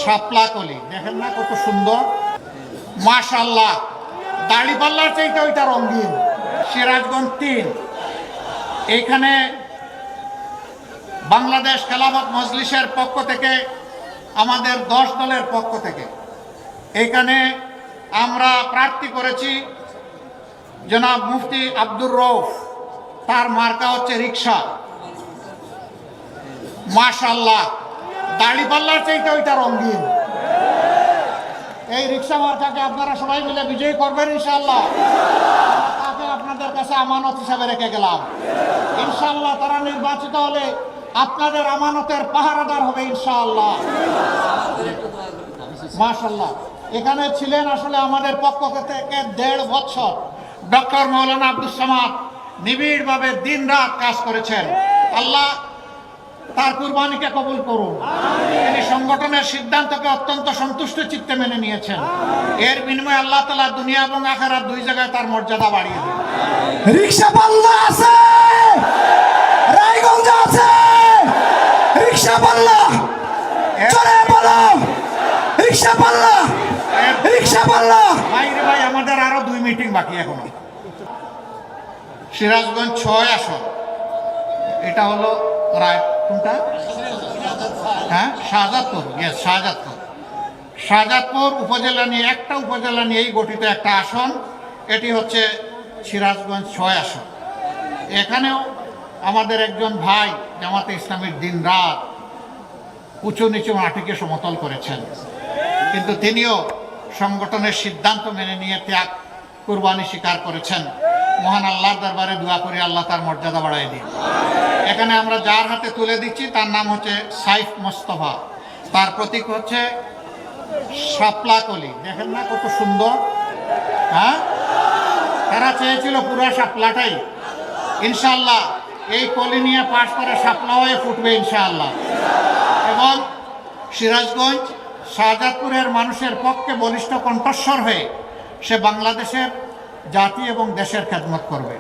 শাপলা কলি দেখেন না কত সুন্দর, মাশাআল্লাহ। দাড়িপাল্লার চাইতে ওইটা রঙিন। সিরাজগঞ্জ 3, এইখানে বাংলাদেশ খেলাফত মজলিসের পক্ষ থেকে, আমাদের 10 দলের পক্ষ থেকে এখানে আমরা প্রার্থী করেছি জনাব মুফতি আব্দুর রউফ। তার মার্কা হচ্ছে রিক্সা। মাশাআল্লাহ, দাড়িপাল্লার চাইতে ওইটা রঙিন। এই রিক্সা মার্কাকে আপনারা সবাই মিলে বিজয়ী করবেন ইনশাআল্লাহ। তাকে আপনাদের কাছে আমানত হিসাবে রেখে গেলাম। ইনশাআল্লাহ তারা নির্বাচিত হলে আপনাদের আমানতের পাহারাদার হবে ইনশাআল্লাহ। মাশাআল্লাহ, এখানে ছিলেন আসলে আমাদের পক্ষ থেকে 1.5 বছর ডক্টর মৌলানা আব্দুস সামাদ। নিবিড়ভাবে দিন রাত কাজ করেছেন। আল্লাহ তার কুরবানিকে কবুল করুন। তিনি সংগঠনের সিদ্ধান্তকে অত্যন্ত সন্তুষ্ট চিত্তে মেনে নিয়েছেন। এর বিনিময়ে আল্লাহ তাআলা দুনিয়া এবং আখিরাত 2 জায়গায় তার মর্যাদা বাড়িয়ে দেন। রিক্সা পাল্লা আছে, রায়গঞ্জ আছে, রিক্সা পাল্লা চলে বলো, রিক্সা পাল্লা, রিক্সা পাল্লা। ভাই আমাদের আরো 2 মিটিং বাকি এখনো। সিরাজগঞ্জ 6 আসন, এটা হলো রায় কোনটা? হ্যাঁ, শাহজাদপুর। শাহজাদপুর উপজেলা নিয়ে, একটা উপজেলা নিয়েই গঠিত একটা আসন। এটি হচ্ছে সিরাজগঞ্জ 6 আসন। এখানেও আমাদের একজন ভাই জামাতে ইসলামীর দিন রাত উঁচু নিচু মাটিকে সমতল করেছেন, কিন্তু তিনিও সংগঠনের সিদ্ধান্ত মেনে নিয়ে ত্যাগ কুরবানি স্বীকার করেছেন। মহান আল্লাহর দরবারে দোয়া করি আল্লাহ তার মর্যাদা বাড়ায় দিন। এখানে আমরা যার হাতে তুলে দিচ্ছি তার নাম হচ্ছে সাইফ মোস্তফা। তার প্রতীক হচ্ছে শাপলা কলি। দেখেন না কত সুন্দর। হ্যাঁ, তারা চেয়েছিল পুরো শাপলাটাই। ইনশাআল্লাহ এই কলি নিয়ে পাশ করে শাপলা হয়ে ফুটবে ইনশাআল্লাহ। এবং সিরাজগঞ্জ শাহজাদপুরের মানুষের পক্ষে বলিষ্ঠ কণ্ঠস্বর হয়ে সে বাংলাদেশের জাতি এবং দেশের খেদমত করবে।